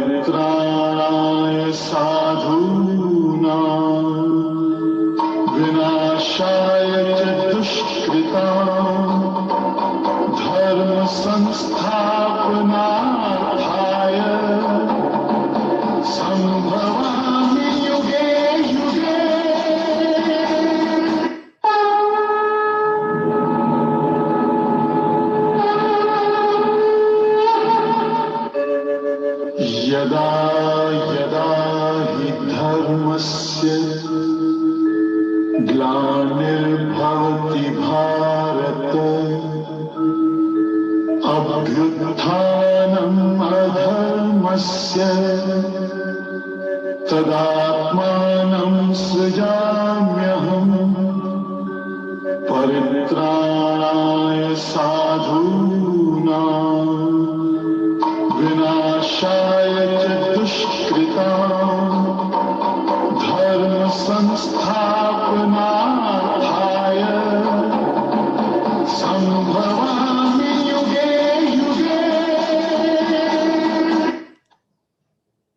परित्राणाय साधूनां विनाशाय च दुष्कृतां धर्म संस्थापनार्थाय संभवामि युगे युगे। यदा यदा हि धर्मस्य ग्लानिर्भवति भारत अभ्युत्थानम् अधर्मस्य तदात्मानं सृजाम्यहम् परित्राणाय साधूनां विनाशाय च दुष्कृतां धर्म संस्थापनार्थाय संभवामि युगे युगे।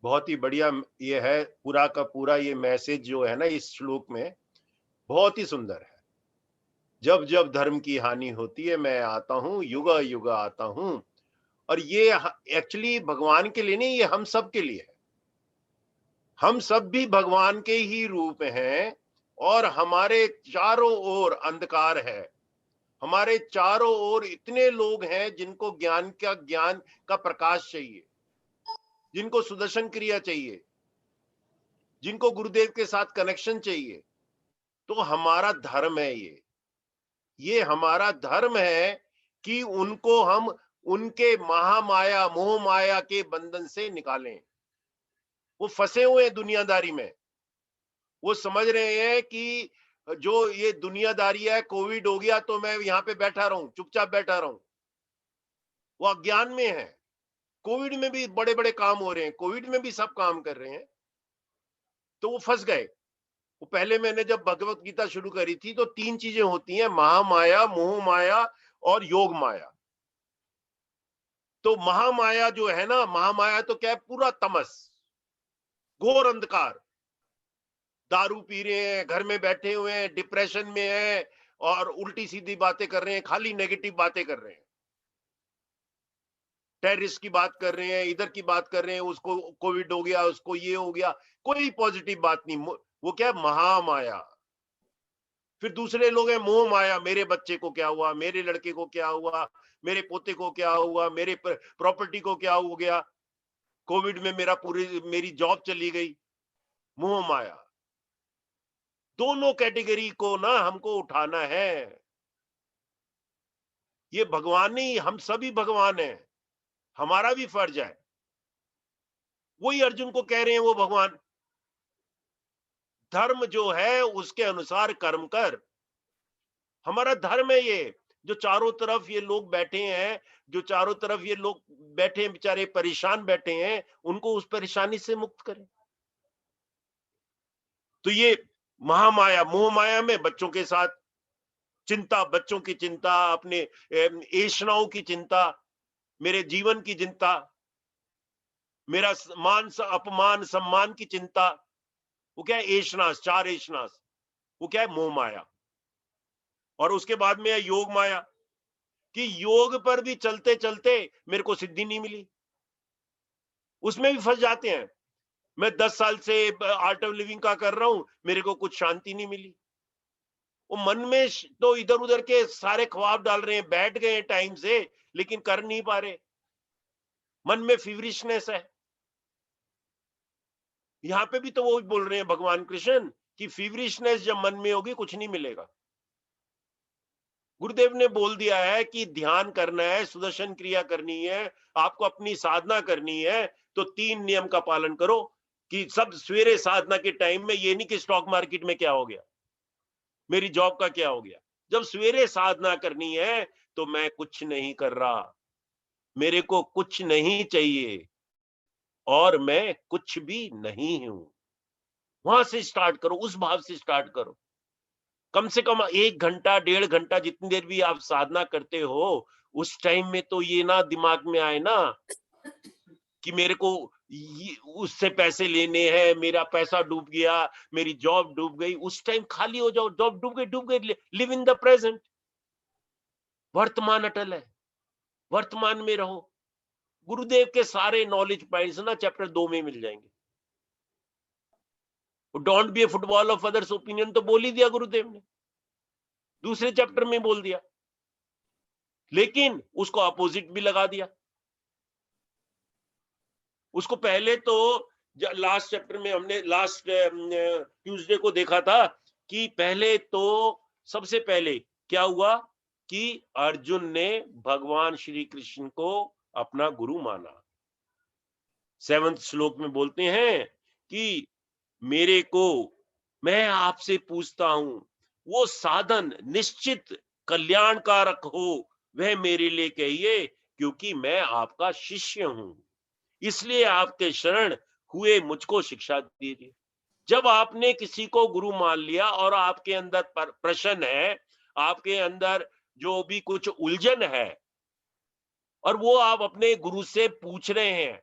बहुत ही बढ़िया ये है, पूरा का पूरा ये मैसेज जो है ना इस श्लोक में बहुत ही सुंदर है। जब जब धर्म की हानि होती है मैं आता हूं, युग युग आता हूं। और ये एक्चुअली भगवान के लिए नहीं, ये हम सब के लिए है। हम सब भी भगवान के ही रूप हैं और हमारे चारों ओर अंधकार है। हमारे चारों ओर इतने लोग हैं जिनको ज्ञान का प्रकाश चाहिए, जिनको सुदर्शन क्रिया चाहिए, जिनको गुरुदेव के साथ कनेक्शन चाहिए। तो हमारा धर्म है ये हमारा धर्म है कि उनको हम उनके महामाया मोह माया के बंधन से निकालें। वो फंसे हुए हैं दुनियादारी में। वो समझ रहे हैं कि जो ये दुनियादारी है, कोविड हो गया तो मैं यहाँ पे बैठा रहूं, चुपचाप बैठा रहूं। वो अज्ञान में है। कोविड में भी बड़े बड़े काम हो रहे हैं, कोविड में भी सब काम कर रहे हैं, तो वो फंस गए। वो पहले मैंने जब भगवत गीता शुरू करी थी तो 3 चीजें होती हैं, महामाया, मोह माया और योग माया। तो महामाया जो है ना, महामाया तो क्या है, पूरा तमस, घोर अंधकार। दारू पी रहे हैं, घर में बैठे हुए हैं, डिप्रेशन में हैं और उल्टी सीधी बातें कर रहे हैं, खाली नेगेटिव बातें कर रहे हैं। टेररिस्ट की बात कर रहे हैं, इधर की बात कर रहे हैं, उसको कोविड हो गया, उसको ये हो गया, कोई पॉजिटिव बात नहीं। वो क्या है, महामाया। फिर दूसरे लोग हैं मोह माया, मेरे बच्चे को क्या हुआ, मेरे लड़के को क्या हुआ, मेरे पोते को क्या हुआ, मेरे प्रॉपर्टी को क्या हो गया, कोविड में मेरी जॉब चली गई। मोह माया। दोनों कैटेगरी को ना हमको उठाना है। ये भगवान नहीं, हम सभी भगवान हैं, हमारा भी फर्ज है। वही अर्जुन को कह रहे हैं वो भगवान, धर्म जो है उसके अनुसार कर्म कर। हमारा धर्म है ये। जो चारों तरफ ये लोग बैठे हैं, जो चारों तरफ ये लोग बैठे हैं, बेचारे परेशान बैठे हैं, उनको उस परेशानी से मुक्त करें। तो ये महामाया, मोह माया में बच्चों के साथ चिंता, बच्चों की चिंता, अपने ऐशनाओं की चिंता, मेरे जीवन की चिंता, मेरा मान अपमान सम्मान की चिंता, वो क्या है, ऐशनास, 4 ऐशनास। वो क्या है, मोह माया। और उसके बाद में है योग माया, कि योग पर भी चलते चलते मेरे को सिद्धि नहीं मिली, उसमें भी फंस जाते हैं। मैं 10 साल से आर्ट ऑफ लिविंग का कर रहा हूं, मेरे को कुछ शांति नहीं मिली। वो मन में तो इधर उधर के सारे ख्वाब डाल रहे हैं, बैठ गए टाइम से, लेकिन कर नहीं पा रहे। मन में फीवरिशनेस है। यहां पे भी तो वो बोल रहे हैं भगवान कृष्ण कि फीवरिशनेस जब मन में होगी कुछ नहीं मिलेगा। गुरुदेव ने बोल दिया है कि ध्यान करना है, सुदर्शन क्रिया करनी है, आपको अपनी साधना करनी है, तो 3 नियम का पालन करो। कि सब सवेरे साधना के टाइम में, ये नहीं कि स्टॉक मार्केट में क्या हो गया, मेरी जॉब का क्या हो गया। जब सवेरे साधना करनी है तो मैं कुछ नहीं कर रहा, मेरे को कुछ नहीं चाहिए और मैं कुछ भी नहीं हूं। वहां से स्टार्ट करो, उस भाव से स्टार्ट करो। कम से कम 1 घंटा 1.5 घंटा जितनी देर भी आप साधना करते हो, उस टाइम में तो ये ना दिमाग में आए ना कि मेरे को उससे पैसे लेने हैं, मेरा पैसा डूब गया, मेरी जॉब डूब गई, उस टाइम खाली हो जाओ, जॉब डूब गई, लिव इन द प्रेजेंट। वर्तमान अटल है, वर्तमान में रहो। गुरुदेव के सारे नॉलेज पॉइंट्स ना चैप्टर 2 में मिल जाएंगे। Don't be A football of others opinion तो बोल ही दिया गुरुदेव ने, दूसरे चैप्टर में बोल दिया, लेकिन उसको अपोजिट भी लगा दिया। उसको पहले तो लास्ट चैप्टर में हमने लास्ट ट्यूसडे को देखा था कि पहले तो सबसे पहले क्या हुआ कि अर्जुन ने भगवान श्री कृष्ण को अपना गुरु माना। 7वें श्लोक में बोलते हैं कि मेरे को, मैं आपसे पूछता हूं, वो साधन निश्चित कल्याणकारक हो वह मेरे लिए कहिए, क्योंकि मैं आपका शिष्य हूं, इसलिए आपके शरण हुए मुझको शिक्षा दीजिए। जब आपने किसी को गुरु मान लिया और आपके अंदर प्रश्न है, आपके अंदर जो भी कुछ उलझन है, और वो आप अपने गुरु से पूछ रहे हैं,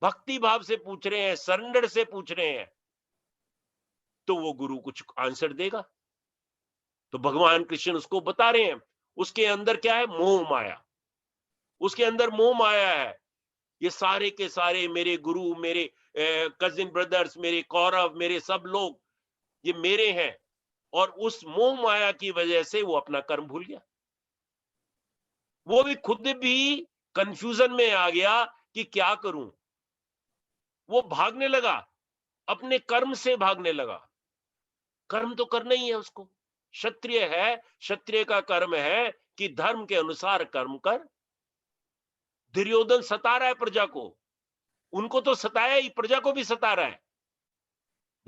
भक्ति भाव से पूछ रहे हैं, सरेंडर से पूछ रहे हैं, तो वो गुरु कुछ आंसर देगा। तो भगवान कृष्ण उसको बता रहे हैं, उसके अंदर क्या है? मोह माया। उसके अंदर मोह माया है। ये सारे के सारे मेरे गुरु, मेरे कजिन ब्रदर्स, मेरे कौरव, मेरे सब लोग ये मेरे हैं, और उस मोह माया की वजह से वो अपना कर्म भूल गया। वो भी खुद भी कंफ्यूजन में आ गया कि क्या करूं। वो भागने लगा, अपने कर्म से भागने लगा। कर्म तो करना ही है उसको, क्षत्रिय है, क्षत्रिय का कर्म है कि धर्म के अनुसार कर्म कर। दुर्योधन सता रहा है प्रजा को, उनको तो सताया ही, प्रजा को भी सता रहा है।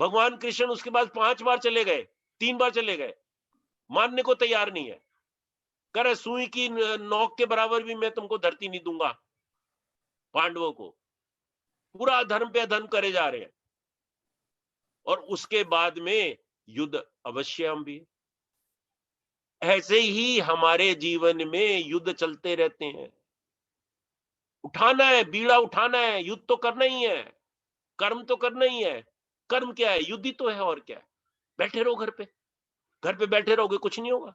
भगवान कृष्ण उसके बाद 5 बार चले गए, 3 बार चले गए, मानने को तैयार नहीं है। कह रहे सुई की नोक के बराबर भी मैं तुमको धरती नहीं दूंगा। पांडवों को पूरा अधर्म पे अधर्म करे जा रहे हैं, और उसके बाद में युद्ध अवश्य हम भी। ऐसे ही हमारे जीवन में युद्ध चलते रहते हैं। उठाना है, बीड़ा उठाना है, युद्ध तो करना ही है, कर्म तो करना ही है। कर्म क्या है? युद्ध ही तो है, और क्या है? बैठे रहो घर पे, घर पे बैठे रहोगे कुछ नहीं होगा।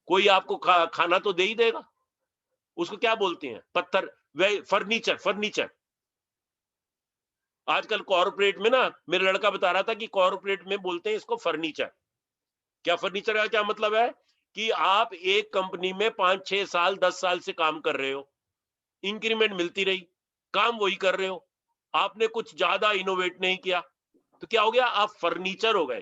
कोई आपको खाना तो दे ही देगा। उसको क्या बोलते हैं? पत्थर, वे फर्नीचर, फर्नीचर। आजकल कॉर्पोरेट में ना, मेरा लड़का बता रहा था कि कॉर्पोरेट में बोलते हैं इसको फर्नीचर। क्या फर्नीचर का क्या मतलब है? कि आप एक कंपनी में 5-6 साल 10 साल से काम कर रहे हो, इंक्रीमेंट मिलती रही, काम वही कर रहे हो, आपने कुछ ज्यादा इनोवेट नहीं किया, तो क्या हो गया? आप फर्नीचर हो गए।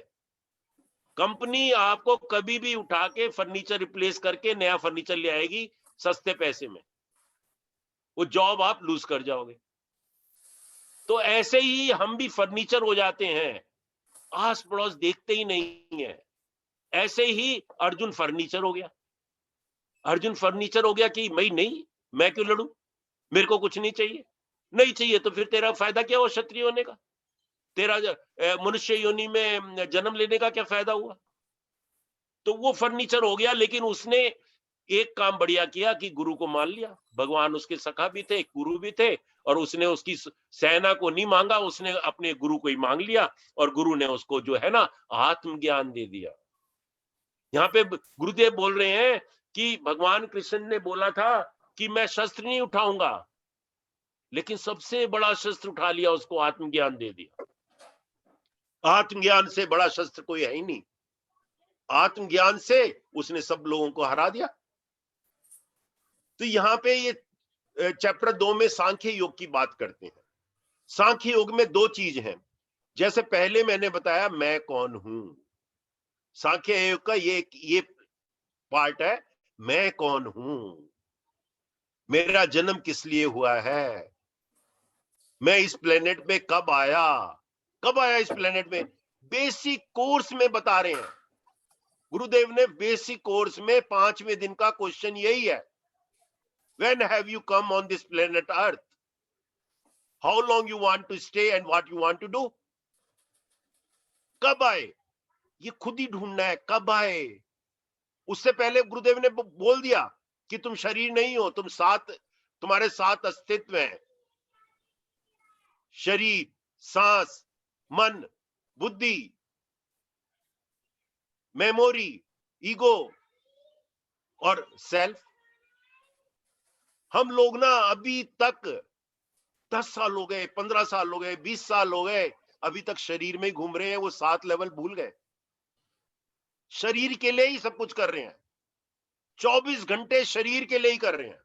कंपनी आपको कभी भी उठा के फर्नीचर रिप्लेस करके नया फर्नीचर ले आएगी सस्ते पैसे में, वो जॉब आप लूज कर जाओगे। तो ऐसे ही हम भी फर्नीचर हो जाते हैं, आस पड़ोस देखते ही नहीं है। ऐसे ही अर्जुन फर्नीचर हो गया। अर्जुन फर्नीचर हो गया कि मैं नहीं, मैं क्यों लड़ूं, मेरे को कुछ नहीं चाहिए। नहीं चाहिए तो फिर तेरा फायदा क्या हुआ क्षत्रिय होने का? तेरा मनुष्य योनि में जन्म लेने का क्या फायदा हुआ? तो वो फर्नीचर हो गया, लेकिन उसने एक काम बढ़िया किया कि गुरु को मान लिया। भगवान उसके सखा भी थे, गुरु भी थे, और उसने उसकी सेना को नहीं मांगा, उसने अपने गुरु को ही मांग लिया, और गुरु ने उसको जो है ना आत्मज्ञान दे दिया। यहाँ पे गुरुदेव बोल रहे हैं कि भगवान कृष्ण ने बोला था कि मैं शस्त्र नहीं उठाऊंगा, लेकिन सबसे बड़ा शस्त्र उठा लिया, उसको आत्मज्ञान दे दिया। आत्मज्ञान से बड़ा शस्त्र कोई है ही नहीं। आत्मज्ञान से उसने सब लोगों को हरा दिया। तो यहाँ पे ये चैप्टर 2 में सांख्य योग की बात करते हैं। सांख्य योग में 2 चीज हैं। जैसे पहले मैंने बताया मैं कौन हूं, सांख्य योग का ये पार्ट है, मैं कौन हूं, मेरा जन्म किस लिए हुआ है, मैं इस प्लेनेट में कब आया इस प्लेनेट में। बेसिक कोर्स में बता रहे हैं गुरुदेव ने। बेसिक कोर्स में 5वें दिन का क्वेश्चन यही है, when have you come on this planet earth, how long you want to stay and what you want to do। कब आए ये खुद ही ढूंढना है, कब आए। उससे पहले गुरुदेव ने बोल दिया कि तुम शरीर नहीं हो, तुम्हारे साथ अस्तित्व है। शरीर, सांस, मन, बुद्धि, मेमोरी, ईगो और सेल्फ। हम लोग ना अभी तक 10 साल हो गए, 15 साल हो गए, 20 साल हो गए, अभी तक शरीर में ही घूम रहे हैं, वो 7 लेवल भूल गए। शरीर के लिए ही सब कुछ कर रहे हैं, 24 घंटे शरीर के लिए ही कर रहे हैं।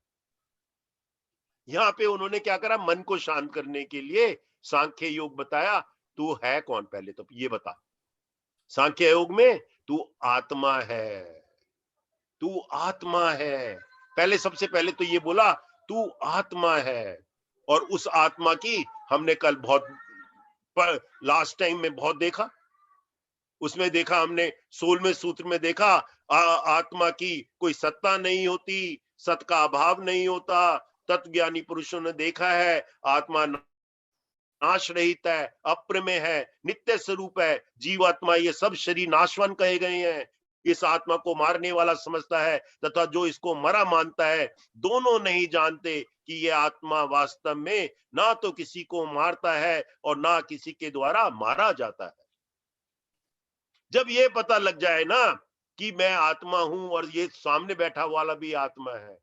यहां पे उन्होंने क्या करा, मन को शांत करने के लिए सांख्य योग बताया। तू है कौन, पहले तो ये बता। सांख्य योग में तू आत्मा है, तू आत्मा है। पहले, सबसे पहले तो ये बोला तू आत्मा है। और उस आत्मा की हमने कल बहुत लास्ट टाइम में बहुत देखा। उसमें देखा हमने, 16वें सूत्र में देखा, आत्मा की कोई सत्ता नहीं होती, सत का अभाव नहीं होता। तत्वज्ञानी पुरुषों ने देखा है आत्मा नाश रहित है, अप्रमेय है, नित्य स्वरूप है। जीवात्मा ये सब शरीर नाशवान कहे गए हैं। इस आत्मा को मारने वाला समझता है तथा जो इसको मरा मानता है, दोनों नहीं जानते कि ये आत्मा वास्तव में ना तो किसी को मारता है और ना किसी के द्वारा मारा जाता है। जब ये पता लग जाए ना कि मैं आत्मा हूं और ये सामने बैठा वाला भी आत्मा है।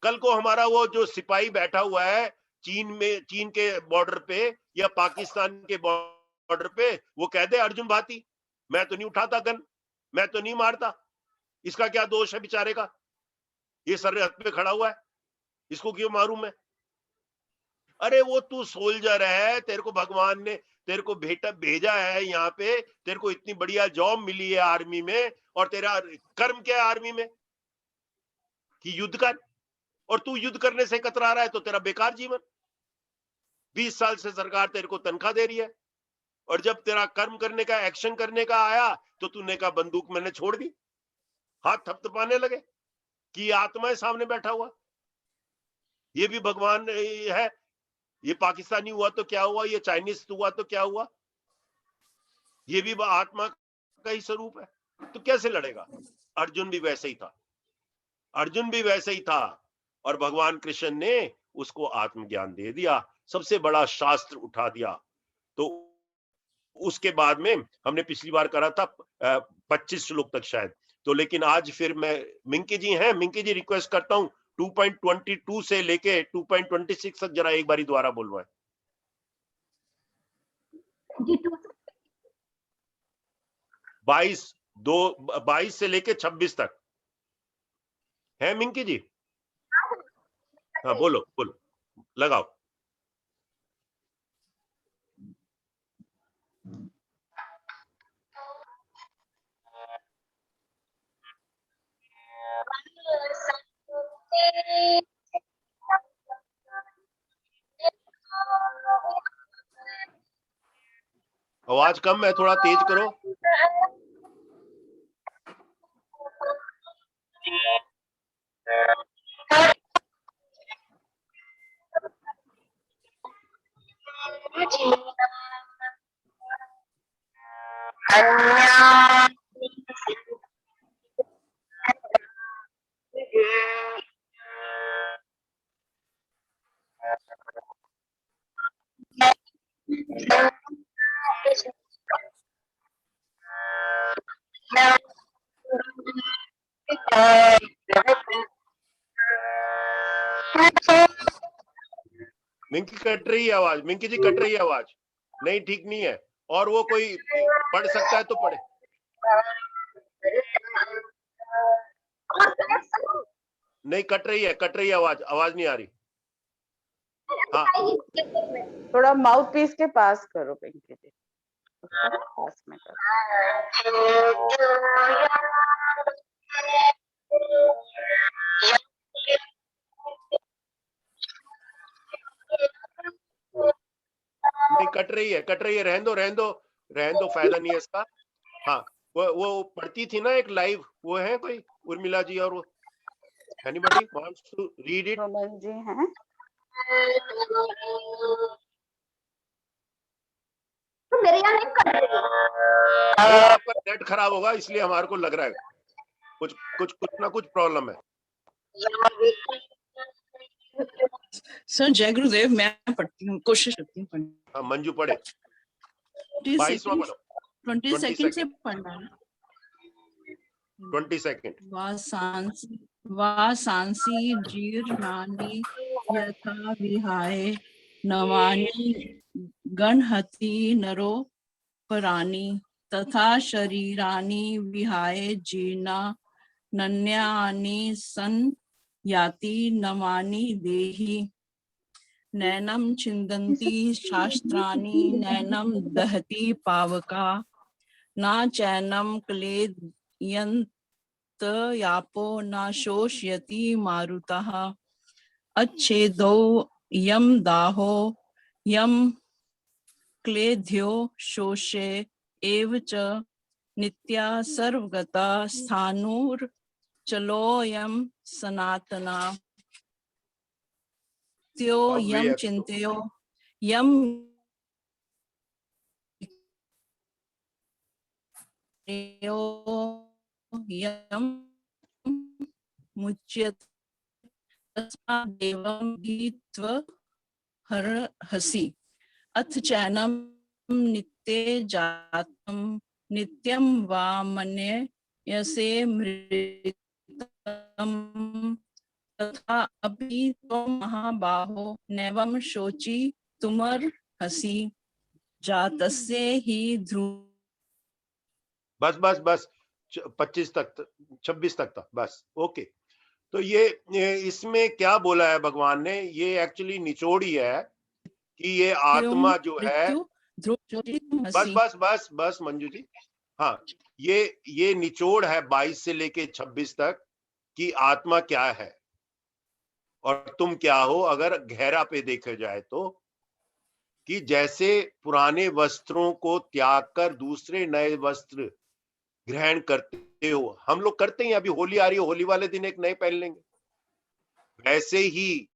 कल को हमारा वो जो सिपाही बैठा हुआ है चीन के बॉर्डर पे या पाकिस्तान के बॉर्डर पे, वो कह दे अर्जुन भाती, मैं तो नहीं उठाता गन, मैं तो नहीं मारता, इसका क्या दोष है बेचारे का, ये सरहद पे खड़ा हुआ है, इसको क्यों मारूं मैं? अरे वो तू सोल्जर है, तेरे को भगवान ने तेरे को भेजा है यहाँ पे, तेरे को इतनी बढ़िया जॉब मिली है आर्मी में, और तेरा कर्म क्या है आर्मी में कि युद्ध कर, और तू युद्ध करने से कतरा रहा है, तो तेरा बेकार जीवन। 20 साल से सरकार तेरे को तनख्वाह दे रही है, और जब तेरा कर्म करने का, एक्शन करने का आया, तो तूने कहा बंदूक मैंने छोड़ दी। हाथ थपथपाने लगे कि आत्मा है सामने बैठा हुआ, ये भी भगवान है, ये पाकिस्तानी हुआ तो क्या हुआ, ये चाइनीज हुआ तो क्या हुआ, ये भी आत्मा का ही स्वरूप है। तो कैसे लड़ेगा? अर्जुन भी वैसे ही था, अर्जुन भी वैसे ही था, और भगवान कृष्ण ने उसको आत्मज्ञान दे दिया, सबसे बड़ा शास्त्र उठा दिया। तो उसके बाद में हमने पिछली बार करा था 25 श्लोक तक शायद, तो लेकिन आज फिर मैं, मिंकी जी हैं, मिंकी जी रिक्वेस्ट करता हूं 2.22 से लेके 2.26 तक जरा एक बारी दोबारा बोलवाएं। 22 से लेके 26 तक है मिंकी जी? हाँ बोलो बोलो, लगाओ। आवाज कम है, थोड़ा तेज करो। मिंकी कट रही है आवाज, मिंकी जी कट रही है आवाज, नहीं ठीक नहीं है। और वो कोई पढ़ सकता है तो पढ़े। नहीं कट रही है आवाज, आवाज नहीं आ रही। हाँ थोड़ा माउथ पीस के पास करो पिंकी जी, पास में करो। नहीं कट रही है, रहने दो रहने दो रहने दो, फायदा नहीं है इसका। हाँ वो पढ़ती थी ना एक लाइव, वो है कोई उर्मिला जी, और वो anybody wants to read it? Roman ji हैं, तो मेरे यहाँ नहीं कर रही। आपका नेट खराब होगा इसलिए हमारे को लग रहा है कुछ कुछ कुछ ना कुछ प्रॉब्लम है। सर जय गुरुदेव, मैं पढ़ती हूँ, कोशिश करती हूँ पढ़ने हाँ मंजू पढ़े, 22वां पढ़ो, 20 सेकंड से 22nd, पढ़ना है। 22nd। वासांसि जीर्णानि यथा विहाय नवानि गणहति नरो पराणि तथा शरीराणि विहाय जीर्णा नन्यानि सन् याति नवानि देहि नैनं छिन्दन्ति शास्त्राणि नैनं दहति पावका न चैनं क्लेदयन्त यापो न शोषयति मारुतः अच्छेदो यम दाहो यम क्लेद्यो शोषे एव च नित्या सर्वगता स्थाणुर चलोयम सनातना त्यो यम अव्यक्तो चिंतयो यम यम मुच्यते तस्मादेवं गीत्वा हरहसि अथ चैनं नित्ये जातं नित्यं वा मन्यसे मृतं तथा अपि त्वं महाबाहो नैवं शोचि तुमर्हसि जातस्य हि ध्रुव। बस बस बस 25 तक 26 तक था बस। ओके, तो ये इसमें क्या बोला है भगवान ने, ये एक्चुअली निचोड़ ही है कि ये आत्मा जो है, बस बस बस बस मंजू जी, हाँ ये निचोड़ है 22 से लेके 26 तक कि आत्मा क्या है और तुम क्या हो। अगर गहरा पे देखा जाए तो कि जैसे पुराने वस्त्रों को त्याग कर दूसरे नए वस्त्र ग्रहण करते हो, हम लोग करते हैं, अभी होली आ रही है, होली वाले दिन एक नए पहन लेंगे, वैसे ही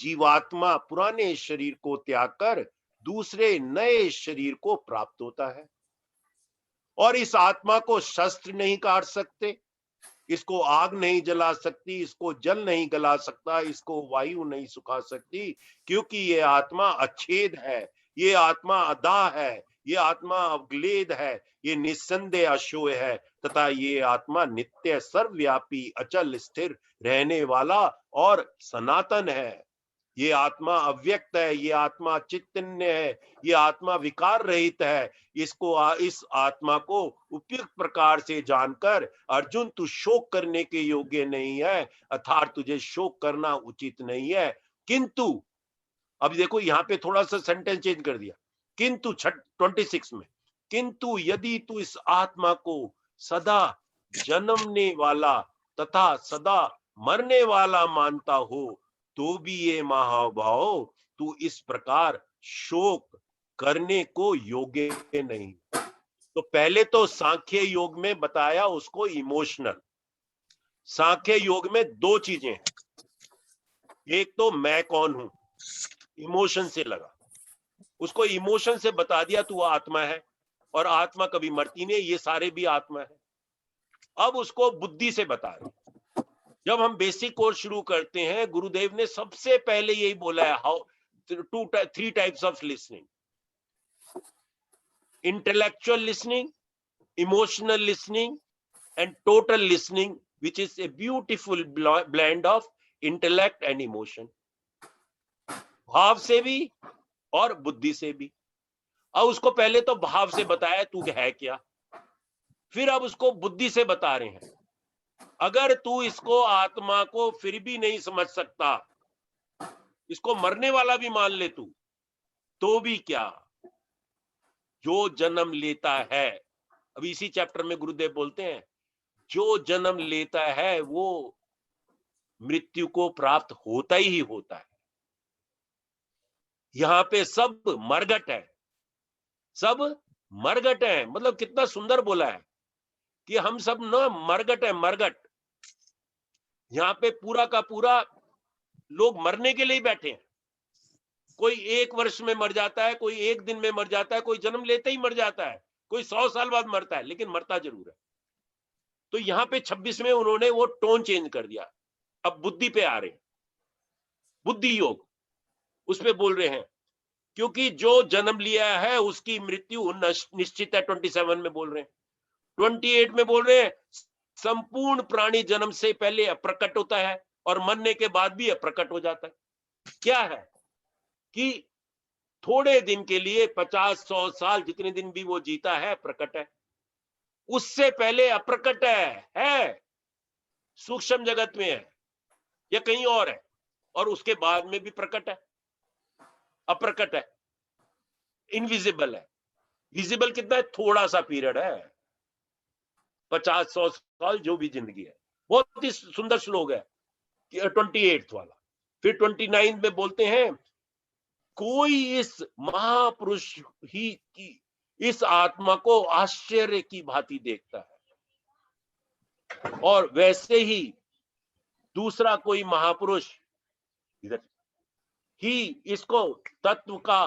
जीवात्मा पुराने शरीर को त्याग कर दूसरे नए शरीर को प्राप्त होता है। और इस आत्मा को शस्त्र नहीं काट सकते, इसको आग नहीं जला सकती, इसको जल नहीं गला सकता, इसको वायु नहीं सुखा सकती, क्योंकि ये आत्मा अच्छेद है, ये आत्मा अदा है, ये आत्मा अवग्लेद है, ये निस्संदेह अशोय है, तथा ये आत्मा नित्य सर्वव्यापी अचल स्थिर रहने वाला और सनातन है। ये आत्मा अव्यक्त है, ये आत्मा चैतन्य है, ये आत्मा विकार रहित है। इस आत्मा को उपयुक्त प्रकार से जानकर अर्जुन, तू शोक करने के योग्य नहीं है, अर्थात तुझे शोक करना उचित नहीं है। किंतु अब देखो यहाँ पे थोड़ा सा सेंटेंस चेंज कर दिया, किंतु 26 में, किंतु यदि तू इस आत्मा को सदा जन्मने वाला तथा सदा मरने वाला मानता हो तो भी ये महाभाव तू इस प्रकार शोक करने को योग्य नहीं। तो पहले तो सांख्य योग में बताया उसको इमोशनल। सांख्य योग में दो चीजें हैं, एक तो मैं कौन हूं, इमोशन से लगा, उसको इमोशन से बता दिया तू आत्मा है और आत्मा कभी मरती नहीं, ये सारे भी आत्मा है। अब उसको बुद्धि से बता रहे। जब हम बेसिक कोर्स शुरू करते हैं, गुरुदेव ने सबसे पहले यही बोला है, how 3 types of listening, intellectual listening, emotional listening and total listening, which is a beautiful blend of intellect and emotion, भाव से भी और बुद्धि से भी। अब उसको पहले तो भाव से बताया तू है क्या, फिर अब उसको बुद्धि से बता रहे हैं। अगर तू इसको आत्मा को फिर भी नहीं समझ सकता, इसको मरने वाला भी मान ले तू, तो भी क्या, जो जन्म लेता है, अभी इसी चैप्टर में गुरुदेव बोलते हैं, जो जन्म लेता है वो मृत्यु को प्राप्त होता ही होता है। यहां पे सब मरगट है, सब मरगट है। मतलब कितना सुंदर बोला है कि हम सब न मरगट है, मरगट। यहां पे पूरा का पूरा लोग मरने के लिए बैठे हैं। कोई 1 वर्ष में मर जाता है, कोई 1 दिन में मर जाता है, कोई जन्म लेते ही मर जाता है, कोई 100 साल बाद मरता है, लेकिन मरता जरूर है। तो यहां पे 26 में उन्होंने वो टोन चेंज कर दिया। अब बुद्धि पे आ रहे हैं, बुद्धि योग, उस पे बोल रहे हैं क्योंकि जो जन्म लिया है उसकी मृत्यु निश्चित है। 27 में बोल रहे हैं, 28 में बोल रहे हैं संपूर्ण प्राणी जन्म से पहले अप्रकट होता है और मरने के बाद भी अप्रकट हो जाता है। क्या है कि थोड़े दिन के लिए 50-100 साल जितने दिन भी वो जीता है प्रकट है, उससे पहले अप्रकट है सूक्ष्म जगत में है या कहीं और है, और उसके बाद में भी प्रकट है, अप्रकट है, इनविजिबल है। विजिबल कितना है? थोड़ा सा पीरियड है, 50-100 साल जो भी जिंदगी है। बहुत ही सुंदर श्लोक है 28 वाला। फिर 29 में बोलते हैं कोई इस महापुरुष ही की इस आत्मा को आश्चर्य की भांति देखता है, और वैसे ही दूसरा कोई महापुरुष इधर ही इसको तत्व का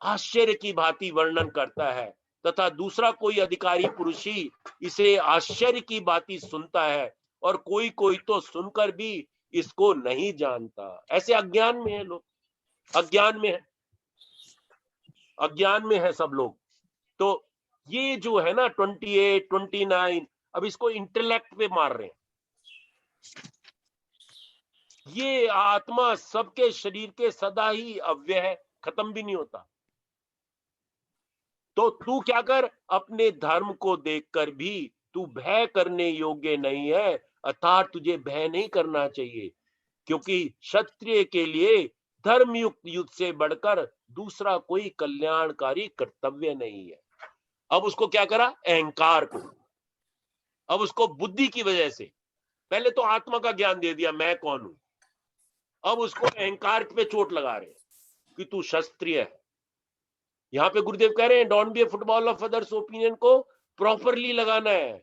आश्चर्य की भांति वर्णन करता है, तथा दूसरा कोई अधिकारी पुरुष ही इसे आश्चर्य की भांति सुनता है, और कोई कोई तो सुनकर भी इसको नहीं जानता। ऐसे अज्ञान में है लोग, अज्ञान में है, अज्ञान में है सब लोग। तो ये जो है ना 28, 29, अब इसको इंटेलेक्ट पे मार रहे हैं। ये आत्मा सबके शरीर के सदा ही अव्यय है, खत्म भी नहीं होता। तो तू क्या कर, अपने धर्म को देखकर भी तू भय करने योग्य नहीं है, अर्थात तुझे भय नहीं करना चाहिए, क्योंकि क्षत्रिय के लिए धर्मयुक्त युद्ध से बढ़कर दूसरा कोई कल्याणकारी कर्तव्य नहीं है। अब उसको क्या करा? अहंकार को। अब उसको बुद्धि की वजह से, पहले तो आत्मा का ज्ञान दे दिया मैं कौन हूं, अब उसको अहंकार पे चोट लगा रहे हैं कि तू क्षत्रिय है। यहां पे गुरुदेव कह रहे हैं don't be A football of others opinion को प्रॉपरली लगाना है।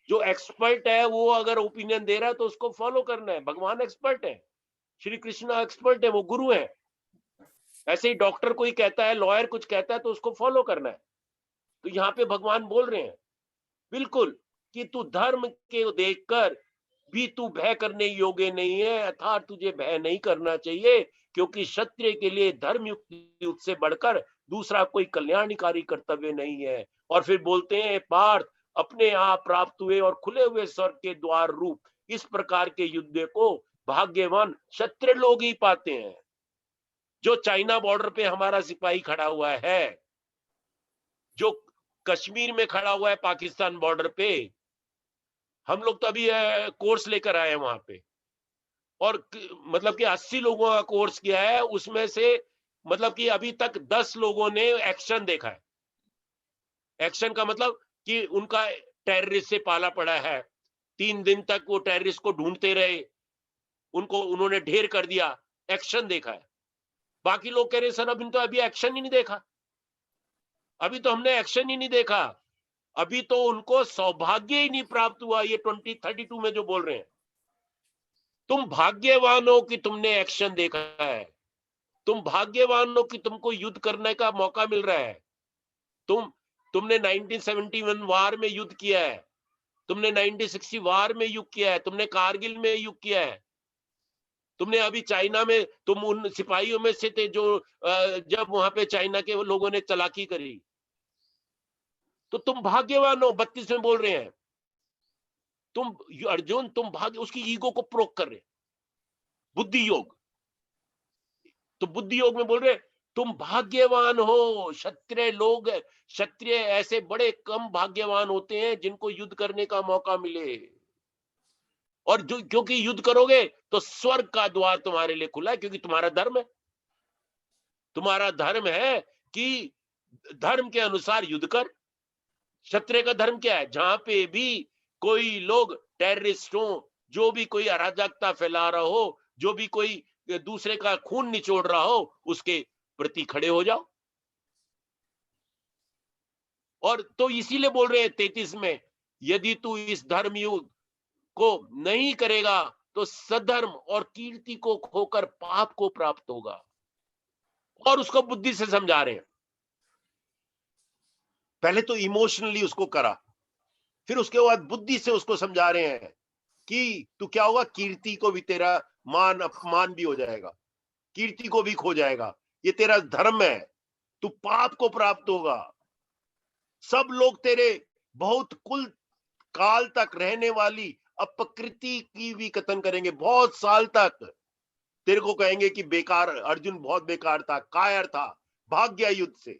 जो एक्सपर्ट है वो अगर ओपिनियन दे रहा है तो उसको फॉलो करना है। भगवान एक्सपर्ट है, श्री कृष्ण एक्सपर्ट है, वो गुरु है। ऐसे ही डॉक्टर कोई कहता है, लॉयर कुछ कहता है तो उसको फॉलो करना है। तो यहाँ पे भगवान बोल रहे हैं बिल्कुल कि तू धर्म के देखकर भी तू भय करने योग्य नहीं है, अर्थात तुझे भय नहीं करना चाहिए, क्योंकि क्षत्रिय के लिए धर्म युक्त से बढ़कर दूसरा कोई कल्याणकारी कर्तव्य नहीं है। और फिर बोलते हैं पार्थ अपने आप प्राप्त हुए और खुले हुए स्वर्ग के द्वार रूप इस प्रकार के युद्ध को भाग्यवान क्षत्रिय लोग ही पाते हैं। जो चाइना बॉर्डर पे हमारा सिपाही खड़ा हुआ है, जो कश्मीर में खड़ा हुआ है पाकिस्तान बॉर्डर पे, हम लोग तो अभी कोर्स लेकर आए हैं वहां पे, और मतलब कि 80 लोगों का कोर्स किया है, उसमें से मतलब कि अभी तक 10 लोगों ने एक्शन देखा है। एक्शन का मतलब कि उनका टेररिस्ट से पाला पड़ा है, 3 दिन तक वो टेररिस्ट को ढूंढते रहे, उनको उन्होंने ढेर कर दिया, एक्शन देखा है। बाकी लोग कह रहे सर अभी तो अभी एक्शन ही नहीं देखा, अभी तो हमने एक्शन ही नहीं देखा, अभी तो उनको सौभाग्य ही नहीं प्राप्त हुआ। ये 2032 में जो बोल रहे हैं, तुम भाग्यवान हो कि तुमने एक्शन देखा है, तुम भाग्यवान हो कि तुमको युद्ध करने का मौका मिल रहा है। तुमने 1971 वार में युद्ध किया है, तुमने 1960 वार में युद्ध किया है, तुमने कारगिल में युद्ध किया है, तुमने अभी चाइना में तुम उन सिपाहियों में से थे जो जब वहां पे चाइना के लोगों ने चालाकी करी। तो तुम भाग्यवान हो। 32 में बोल रहे हैं तुम अर्जुन, तुम भाग्य, उसकी ईगो को प्रोक कर रहे, बुद्धि योग। तो बुद्धि योग में बोल रहे तुम भाग्यवान हो। क्षत्रिय लोग, क्षत्रिय ऐसे बड़े कम भाग्यवान होते हैं जिनको युद्ध करने का मौका मिले, और जो क्योंकि युद्ध करोगे तो स्वर्ग का द्वार तुम्हारे लिए खुला है, क्योंकि तुम्हारा धर्म है। तुम्हारा धर्म है कि धर्म के अनुसार युद्ध कर। क्षत्रिय का धर्म क्या है? जहां पे भी कोई लोग टेररिस्ट हो, जो भी कोई अराजकता फैला रहा हो, जो भी कोई दूसरे का खून निचोड़ रहा हो, उसके प्रति खड़े हो जाओ। और तो इसीलिए बोल रहे हैं 33 में, यदि तू इस धर्म युद्ध को नहीं करेगा तो सधर्म और कीर्ति को खोकर पाप को प्राप्त होगा। और उसको बुद्धि से समझा रहे हैं। पहले तो इमोशनली उसको करा, फिर उसके बाद बुद्धि से उसको समझा रहे हैं कि तू क्या होगा, कीर्ति को भी तेरा मान अपमान भी हो जाएगा, कीर्ति को भी खो जाएगा, ये तेरा धर्म है, तू पाप को प्राप्त होगा। सब लोग तेरे बहुत कुल काल तक रहने वाली अपकृति की भी कथन करेंगे, बहुत साल तक तेरे को कहेंगे कि बेकार, अर्जुन बहुत बेकार था, कायर था, भाग गया युद्ध से।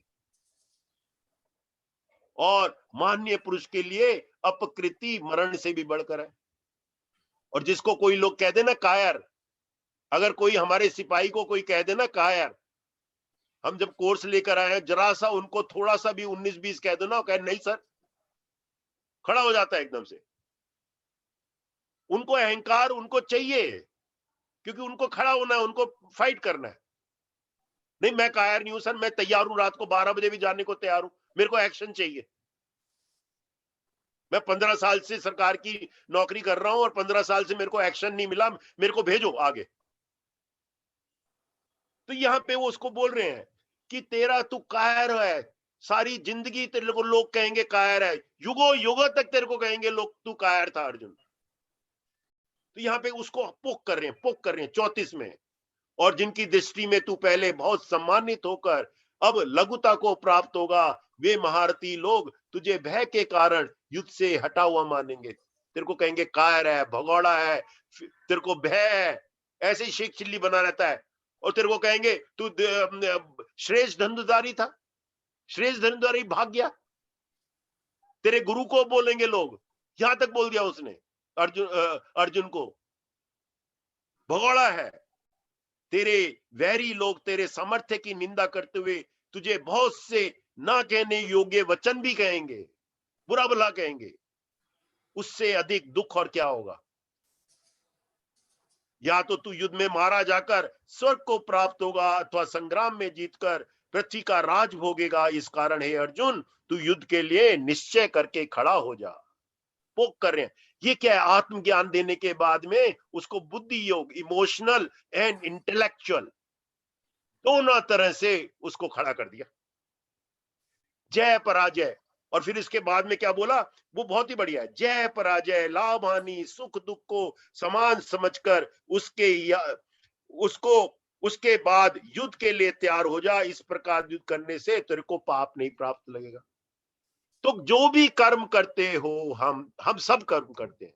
और माननीय पुरुष के लिए अपकृति मरण से भी बढ़कर है। और जिसको कोई लोग कह देना कायर, अगर कोई हमारे सिपाही को कोई कह देना कायर, हम जब कोर्स लेकर आए हैं, जरा सा उनको थोड़ा सा भी 19-20 कह दो ना, कहे नहीं सर, खड़ा हो जाता है एकदम से। उनको अहंकार उनको चाहिए, क्योंकि उनको खड़ा होना है, उनको फाइट करना है। नहीं, मैं कायर नहीं हूं सर, मैं तैयार हूं, रात को 12 बजे भी जाने को तैयार हूं, मेरे को एक्शन चाहिए। मैं 15 साल से सरकार की नौकरी कर रहा हूं और 15 साल से मेरे को एक्शन नहीं मिला, मेरे को भेजो आगे। तो यहां पे वो उसको बोल रहे हैं कि तेरा तू कायर है, सारी जिंदगी तेरे को लोग कहेंगे कायर है, युगों युगों तक तेरे को कहेंगे लोग तू कायर था अर्जुन। तो यहाँ पे उसको पोक कर रहे हैं 34 में। और जिनकी दृष्टि में तू पहले बहुत सम्मानित होकर अब लघुता को प्राप्त होगा, वे महारथी लोग तुझे भय के कारण युद्ध से हटा हुआ मानेंगे। तेरे को कहेंगे कायर है, भगौड़ा है, तेरे को भय है, ऐसे ही शेख चिल्ली बना रहता है। और तेरे को कहेंगे तू श्रेष्ठ धनुर्धारी था, श्रेष्ठ धनुर्धारी भाग गया। तेरे गुरु को बोलेंगे लोग, यहां तक बोल दिया उसने अर्जुन को, भगौड़ा है। तेरे वैरी लोग तेरे सामर्थ्य की निंदा करते हुए तुझे बहुत से ना कहने योग्य वचन भी कहेंगे, बुरा भला कहेंगे। उससे अधिक दुख और क्या होगा? या तो तू युद्ध में मारा जाकर स्वर्ग को प्राप्त होगा, अथवा संग्राम में जीतकर पृथ्वी का राज भोगेगा। इस कारण हे अर्जुन, तू युद्ध के लिए निश्चय करके खड़ा हो जा। पोक कर रहे हैं। ये क्या है? आत्मज्ञान देने के बाद में उसको बुद्धि योग, इमोशनल एंड इंटेलेक्चुअल, दोनों तरह से उसको खड़ा कर दिया। जय पराजय। और फिर इसके बाद में क्या बोला, वो बहुत ही बढ़िया है। जय पराजय, लाभ हानि, सुख दुख को समान समझकर उसके बाद युद्ध के लिए तैयार हो जा। इस प्रकार युद्ध करने से तेरे को पाप नहीं प्राप्त लगेगा। तो जो भी कर्म करते हो, हम सब कर्म करते हैं।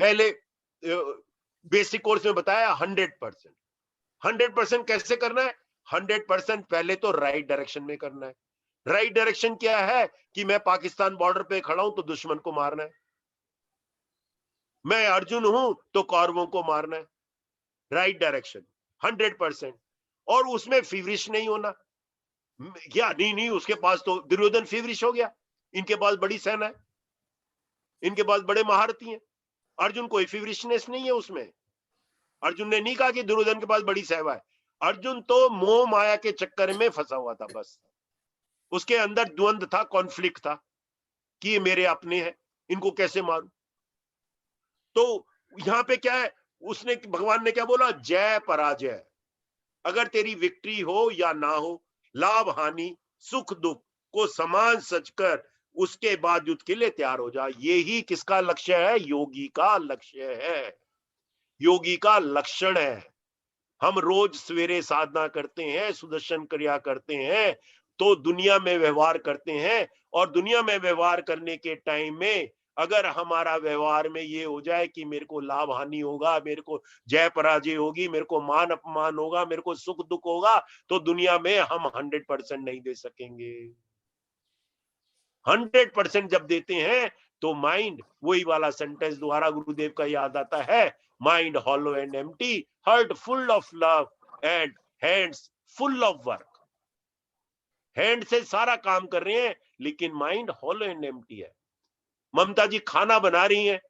पहले बेसिक कोर्स में बताया 100%। 100% कैसे करना है? 100% पहले तो राइट डायरेक्शन में करना है। राइट डायरेक्शन क्या है? कि मैं पाकिस्तान बॉर्डर पे खड़ा हूं तो दुश्मन को मारना है, मैं अर्जुन हूं तो कौरवों को मारना है। Right direction 100%। और उसमें फीवरिश नहीं होना। या नहीं, उसके पास तो दुर्योधन फीवरिश हो गया, इनके पास बड़ी सेना है, इनके पास बड़े महारथी हैं। अर्जुन कोई फीवरिशनेस नहीं है उसमें। अर्जुन ने नहीं कहा कि दुर्योधन के पास बड़ी सेवा है। अर्जुन तो मोह माया के चक्कर में फंसा हुआ था बस। उसके अंदर द्वंद था, कॉन्फ्लिक्ट था कि ये मेरे अपने हैं, इनको कैसे मारूं। तो यहां पे क्या है, उसने, भगवान ने क्या बोला? जय पराजय। अगर तेरी विक्ट्री हो या ना हो, लाभ हानि, सुख दुख को समान सचकर उसके बाद युद्ध के लिए तैयार हो जा। यही किसका लक्ष्य है? योगी का लक्ष्य है, योगी का लक्षण है। हम रोज सवेरे साधना करते हैं, सुदर्शन क्रिया करते हैं, तो दुनिया में व्यवहार करते हैं। और दुनिया में व्यवहार करने के टाइम में अगर हमारा व्यवहार में ये हो जाए कि मेरे को लाभ हानि होगा, मेरे को जय पराजय होगी, मेरे को मान अपमान होगा, मेरे को सुख दुख होगा, तो दुनिया में हम 100% नहीं दे सकेंगे। 100% जब देते हैं तो माइंड, वही वाला सेंटेंस दोबारा गुरुदेव का याद आता है, mind hollow and empty, heart full of love and hands full of work. Hand से सारा काम कर रहे हैं लेकिन माइंड हॉलो एंड एम्प्टी है। ममता जी खाना बना रही हैं,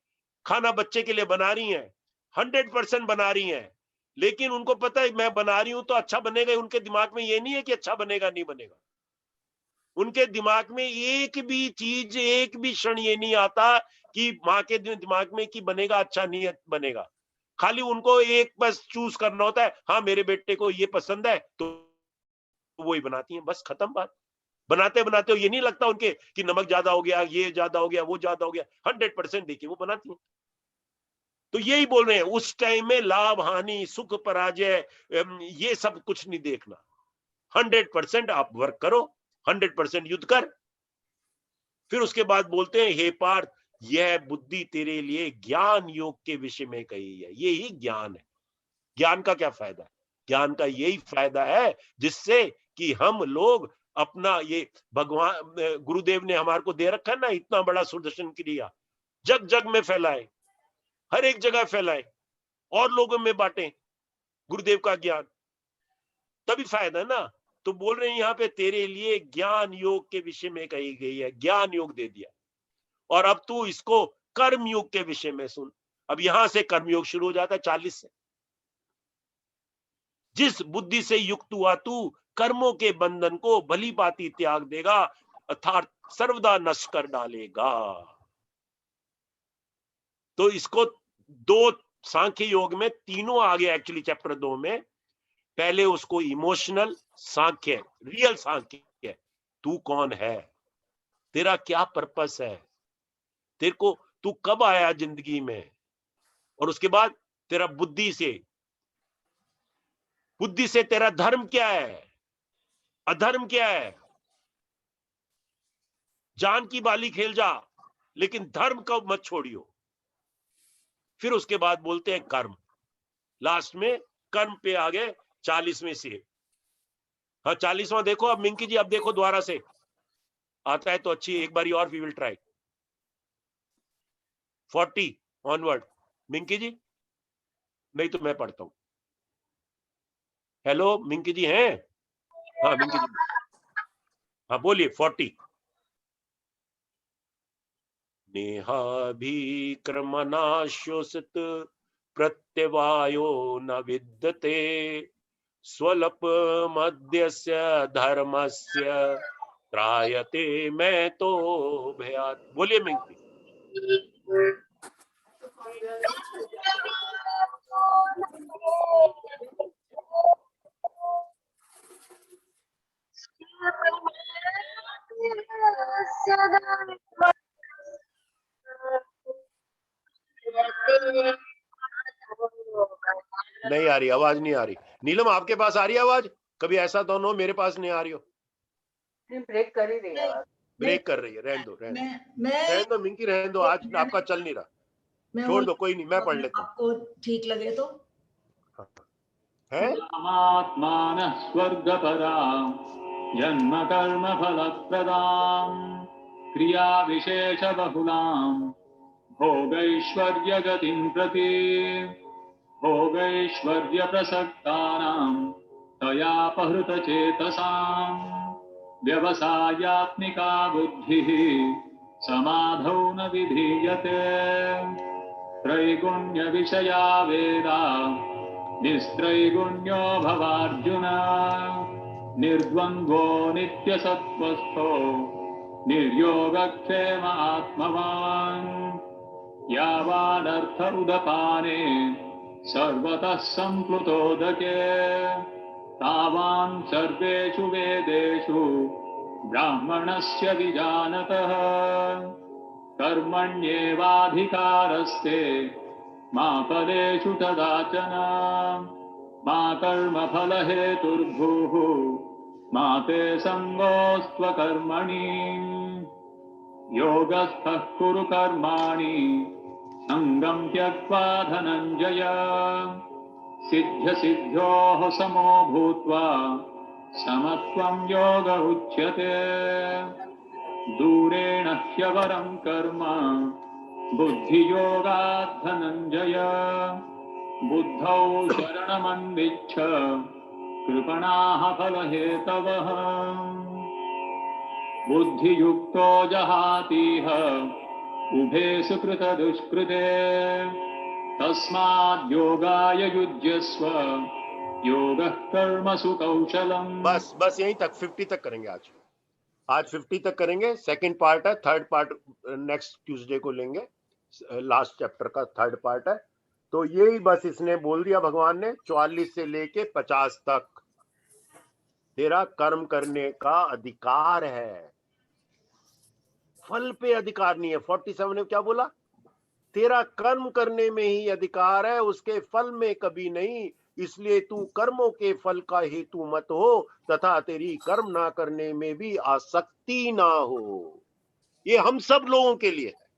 खाना बच्चे के लिए बना रही हैं, 100% बना रही हैं, लेकिन उनको पता है मैं बना रही हूं तो अच्छा बनेगा। उनके दिमाग में ये नहीं है कि अच्छा बनेगा नहीं बनेगा। उनके दिमाग में एक भी चीज, एक भी क्षण ये नहीं आता कि माँ के दिमाग में कि बनेगा अच्छा नहीं बनेगा। खाली उनको एक बस चूज करना होता है, हाँ मेरे बेटे को ये पसंद है तो वही बनाती हैं, बस खत्म बात। बनाते बनाते ये नहीं लगता उनके कि नमक ज्यादा हो गया, ये ज्यादा हो गया, वो ज्यादा हो गया। 100% देखिए वो बनाती हैं। तो यही बोल रहे हैं, उस टाइम में लाभ हानि, सुख पराजय, ये सब कुछ नहीं देखना। 100% आप वर्क करो, 100% युद्ध कर। फिर उसके बाद बोलते हैं, हे पार्थ, यह बुद्धि तेरे लिए ज्ञान योग के विषय में कही है। ये ही ज्ञान है। ज्ञान का क्या फायदा है? ज्ञान का यही फायदा है जिससे कि हम लोग अपना ये भगवान गुरुदेव ने हमारे को दे रखा है ना, इतना बड़ा सुदर्शन क्रिया, जग जग में फैलाए, हर एक जगह फैलाए और लोगों में बांटे गुरुदेव का ज्ञान, तभी फायदा है ना। तो बोल रहे हैं यहाँ पे, तेरे लिए ज्ञान योग के विषय में कही गई है, ज्ञान योग दे दिया, और अब तू इसको कर्म योग के विषय में सुन। अब यहां से कर्म योग शुरू हो जाता है 40 से। जिस बुद्धि से युक्त हुआ तू कर्मों के बंधन को भली भांति त्याग देगा, अर्थात सर्वदा नष्ट कर डालेगा। तो इसको दो सांख्य योग में तीनों आ गया एक्चुअली चैप्टर 2 में। पहले उसको इमोशनल सांख्य, रियल सांख्य, तू कौन है, तेरा क्या पर्पस है, तेरे को तू कब आया जिंदगी में, और उसके बाद तेरा बुद्धि से तेरा धर्म क्या है, अधर्म क्या है। जान की बाली खेल जा, लेकिन धर्म को मत छोड़ियो। फिर उसके बाद बोलते हैं कर्म, लास्ट में कर्म पे आ गए 40वें से। हाँ 40वां देखो अब मिंकी जी, अब देखो दोबारा से आता है तो अच्छी, एक बारी और we will try 40 onward. Minki जी, नहीं तो मैं पढ़ता हूं। हेलो मिंकी जी हैं? हाँ मिंकी जी, हाँ बोलिए 40। नेहाभिक्रमनाश्योसित प्रत्यवायो न विद्यते स्वल्प मध्यस्य धर्मस्य त्रायते मैं तो भयात्। बोलिए मिंकी। नहीं आ रही आवाज, नहीं आ रही। नीलम आपके पास आ रही है आवाज? कभी ऐसा तो ना हो मेरे पास नहीं आ रही हो। ब्रेक कर ही रही है आवाज। ब्रेक कर रही है, रहने दो मैं रहने दो मिंकी, रहने दो, आज आपका चल नहीं रहा, छोड़ दो, कोई नहीं, मैं पढ़ लेता हूँ। आपको ठीक लगे तो। है आत्मानः स्वर्गपरां जन्म कर्म फलप्रदां क्रिया विशेष बहुलां भोगैश्वर्य गतिं प्रति भोगैश्वर्य प्रसक्तानां तयापहृत चेतसां व्यवसायात्मिका बुद्धिः समाधौ न विधीयते त्रैगुण्य विषया वेदा निस्त्रैगुण्यो भवार्जुन निर्द्वन्द्वो नित्यसत्त्वस्थो निर्योगक्षेम आत्मवान् यावानर्थ उदपाने सर्वतः सम्प्लुतोदके तावान् सर्वेषु वेदेषु ब्राह्मणस्य विजानतः कर्मण्येवाधिकारस्ते मा फलेषु कदाचन मा कर्मफलहेतुर्भूः मा ते सङ्गोऽस्त्वकर्मणि योगस्थः कुरु कर्माणि सङ्गं त्यक्त्वा धनञ्जय सिद्ध्यसिद्ध्योः समो भूत्वा समत्वं योग उच्यते दूरेण ह्यवरं कर्म बुद्धियोगात् धनञ्जय बुद्धौ शरणमन्विच्छ कृपणाः फलहेतवः बुद्धियुक्तो जहातीह उभे सुकृतदुष्कृते तस्माद् योगाय युज्यस्व योगः कर्मसु कौशलम्। बस यहीं तक, 50 तक करेंगे आज 50 तक करेंगे। सेकंड पार्ट है, थर्ड पार्ट नेक्स्ट ट्यूसडे को लेंगे। लास्ट चैप्टर का थर्ड पार्ट है। तो यही बस इसने बोल दिया भगवान ने, 44 से लेके 50 तक तेरा कर्म करने का अधिकार है, फल पे अधिकार नहीं है। 47 ने क्या बोला? तेरा कर्म करने में ही अधिकार है, उसके फल में कभी नहीं। इसलिए तू कर्मों के फल का हेतु मत हो तथा तेरी कर्म ना करने में भी आसक्ति ना हो। ये हम सब लोगों के लिए है,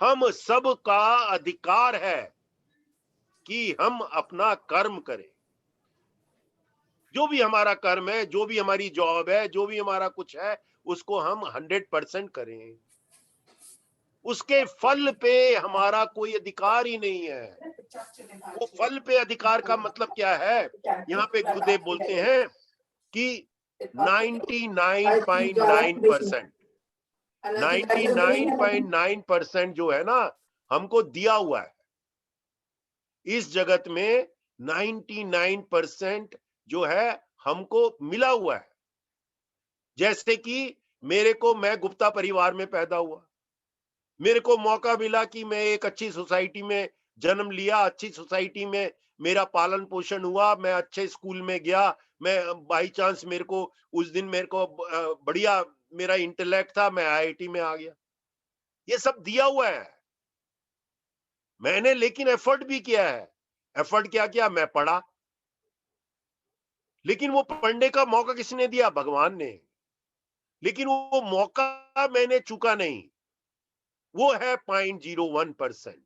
हम सब का अधिकार है कि हम अपना कर्म करें। जो भी हमारा कर्म है, जो भी हमारी जॉब है, जो भी हमारा कुछ है, उसको हम 100% करें। उसके फल पे हमारा कोई अधिकार ही नहीं है। वो फल पे अधिकार का मतलब क्या है? यहाँ पे गुरुदेव बोलते हैं कि 99.9% 99.9% जो है ना, हमको दिया हुआ है। इस जगत में 99% जो है हमको मिला हुआ है। जैसे कि मैं गुप्ता परिवार में पैदा हुआ, मेरे को मौका मिला कि मैं एक अच्छी सोसाइटी में जन्म लिया, अच्छी सोसाइटी में मेरा पालन पोषण हुआ, मैं अच्छे स्कूल में गया, मैं बाई चांस मेरे को उस दिन बढ़िया मेरा इंटेलेक्ट था, मैं आईआईटी में आ गया। ये सब दिया हुआ है। मैंने लेकिन एफर्ट भी किया है। एफर्ट क्या किया? मैं पढ़ा, लेकिन वो पढ़ने का मौका किसने दिया? भगवान ने। लेकिन वो मौका मैंने चूका नहीं। वो है 0.01%।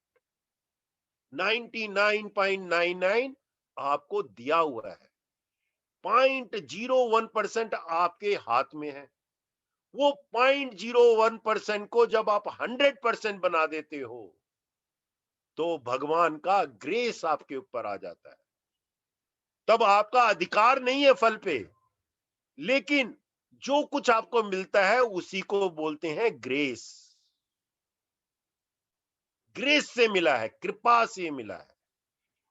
99.99 आपको दिया हुआ है। 0.01% आपके हाथ में है। वो 0.01% को जब आप 100% बना देते हो तो भगवान का ग्रेस आपके ऊपर आ जाता है। तब आपका अधिकार नहीं है फल पे, लेकिन जो कुछ आपको मिलता है उसी को बोलते हैं ग्रेस। ग्रेस से मिला है, कृपा से मिला है।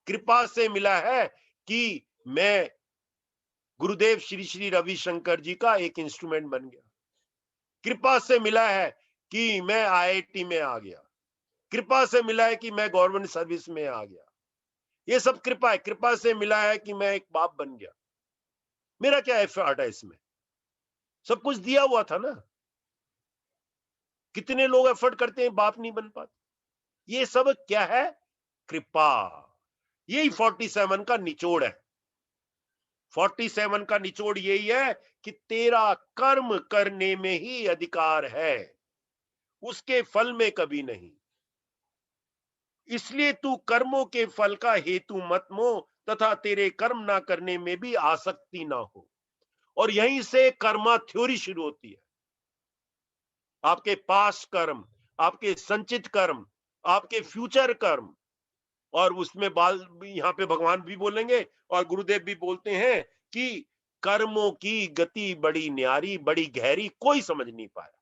कृपा से मिला है कि मैं गुरुदेव श्री श्री रविशंकर जी का एक इंस्ट्रूमेंट बन गया। कृपा से मिला है कि मैं आईआईटी में आ गया। कृपा से मिला है कि मैं गवर्नमेंट सर्विस में आ गया। ये सब कृपा है। कृपा से मिला है कि मैं एक बाप बन गया। मेरा क्या एफर्ट है इसमें? सब कुछ दिया हुआ था ना। कितने लोग एफर्ट करते हैं, बाप नहीं बन पाते। ये सब क्या है? कृपा। यही 47 का निचोड़ है। 47 का निचोड़ यही है कि तेरा कर्म करने में ही अधिकार है, उसके फल में कभी नहीं। इसलिए तू कर्मों के फल का हेतु मत मो तथा तेरे कर्म ना करने में भी आसक्ति ना हो। और यहीं से कर्मा थ्योरी शुरू होती है। आपके पास्ट कर्म, आपके संचित कर्म, आपके फ्यूचर कर्म, और उसमें यहाँ पे भगवान भी बोलेंगे और गुरुदेव भी बोलते हैं कि कर्मों की गति बड़ी न्यारी, बड़ी गहरी, कोई समझ नहीं पाया।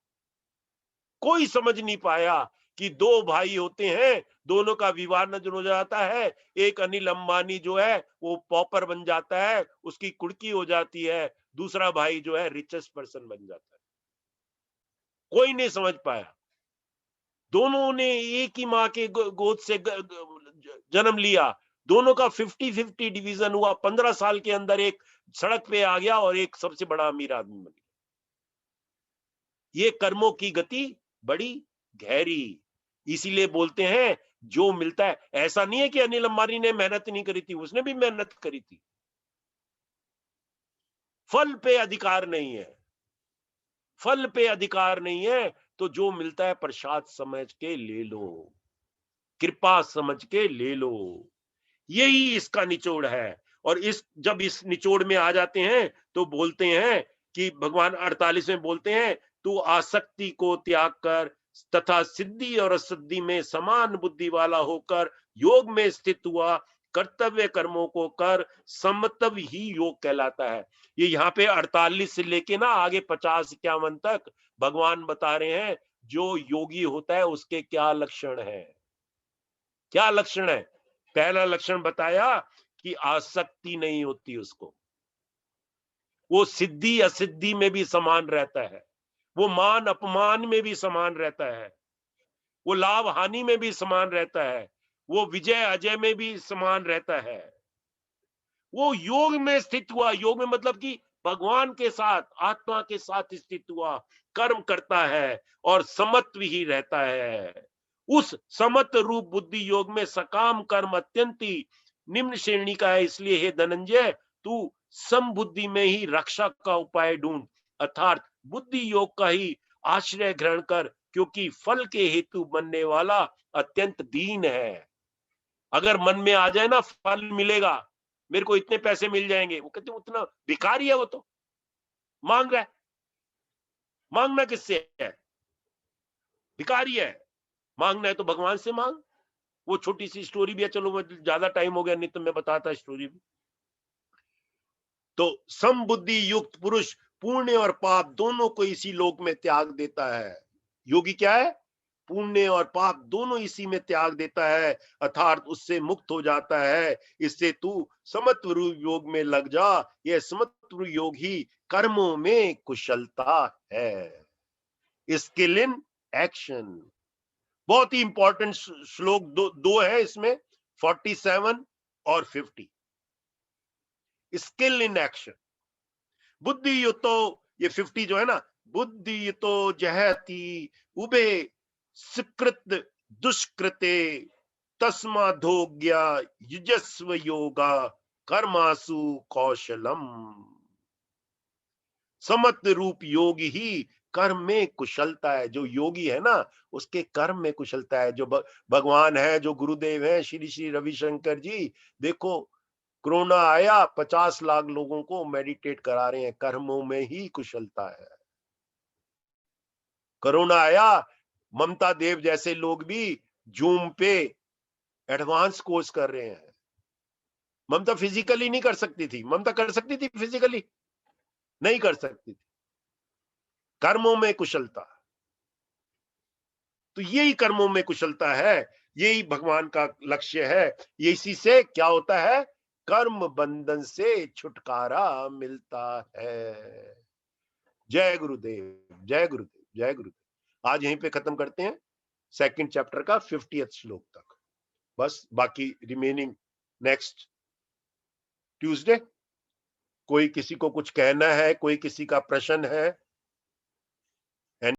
कोई समझ नहीं पाया कि दो भाई होते हैं, दोनों का विवाह नजर हो जाता है। एक अनिल अंबानी जो है वो पॉपर बन जाता है, उसकी कुड़की हो जाती है। दूसरा भाई जो है रिचेस्ट पर्सन बन जाता है। कोई नहीं समझ पाया। दोनों ने एक ही माँ के गोद से जन्म लिया। दोनों का 50-50 डिवीजन हुआ। 15 साल के अंदर एक सड़क पे आ गया और एक सबसे बड़ा अमीर आदमी बन गया। ये कर्मों की गति बड़ी गहरी। इसीलिए बोलते हैं जो मिलता है, ऐसा नहीं है कि अनिल अंबानी ने मेहनत नहीं करी थी, उसने भी मेहनत करी थी। फल पे अधिकार नहीं है। फल पे अधिकार नहीं है तो जो मिलता है प्रसाद समझ के ले लो, कृपा समझ के ले लो। यही इसका निचोड़ है। और जब इस निचोड़ में आ जाते हैं तो बोलते हैं कि भगवान 48 में बोलते हैं, तू आसक्ति को त्याग कर तथा सिद्धि और असिद्धि में समान बुद्धि वाला होकर योग में स्थित हुआ, कर्तव्य कर्मों को कर, समतव ही योग कहलाता है। ये यहाँ पे 48 से लेके ना आगे 50-51 तक भगवान बता रहे हैं जो योगी होता है उसके क्या लक्षण है। क्या लक्षण है? पहला लक्षण बताया कि आसक्ति नहीं होती उसको। वो सिद्धि असिद्धि में भी समान रहता है। वो मान अपमान में भी समान रहता है। वो लाभ हानि में भी समान रहता है। वो विजय अजय में भी समान रहता है। वो योग में स्थित हुआ। योग में मतलब कि भगवान के साथ, आत्मा के साथ स्थित हुआ, कर्म करता है और समत्व ही रहता है। उस समत्व रूप बुद्धि योग में सकाम कर्म अत्यंती निम्न श्रेणी का है, इसलिए हे धनंजय तू समबुद्धि में ही रक्षा का उपाय ढूंढ, अर्थात बुद्धि योग का ही आश्रय ग्रहण कर, क्योंकि फल के हेतु बनने वाला अत्यंत दीन है। अगर मन में आ जाए ना फल मिलेगा, मेरे को इतने पैसे मिल जाएंगे, वो कहते उतना भिखारी है, वो तो मांग रहा है। मांगना किससे है? भिखारी है। मांगना है तो भगवान से मांग। वो छोटी सी स्टोरी भी है, चलो वो ज्यादा टाइम हो गया, नहीं तो मैं बताता स्टोरी भी। तो समबुद्धि युक्त पुरुष पुण्य और पाप दोनों को इसी लोक में त्याग देता है। योगी क्या है? पुण्य और पाप दोनों इसी में त्याग देता है, अर्थात उससे मुक्त हो जाता है। इससे तू समत्व योग में लग जा। यह समत्व योग ही कर्मों में कुशलता है। Skill in action. बहुत ही इंपॉर्टेंट श्लोक दो है इसमें, 47 और 50। Skill in action. बुद्धि युतो, ये 50 जो है ना, बुद्धि युतो जहति उबे सुकृत दुष्कृते तस्माधोज्ञा युजस्व योगा कर्मासु कौशलम। समत्व रूप योग ही कर्म में कुशलता है। जो योगी है ना, उसके कर्म में कुशलता है। जो भगवान है, जो गुरुदेव है, श्री श्री रविशंकर जी, देखो कोरोना आया, 50 लाख लोगों को मेडिटेट करा रहे हैं। कर्मों में ही कुशलता है। कोरोना आया, ममता देव जैसे लोग भी जूम पे एडवांस कोर्स कर रहे हैं। ममता फिजिकली नहीं कर सकती थी। ममता कर सकती थी फिजिकली? नहीं कर सकती थी। कर्मों में कुशलता। तो यही कर्मों में कुशलता है, यही भगवान का लक्ष्य है। ये इसी से क्या होता है? कर्म बंधन से छुटकारा मिलता है। जय गुरुदेव, जय गुरुदेव, जय गुरुदेव। आज यहीं पे खत्म करते हैं सेकंड चैप्टर का 50th श्लोक तक। बस बाकी रिमेनिंग नेक्स्ट ट्यूसडे। कोई किसी को कुछ कहना है, कोई किसी का प्रश्न है?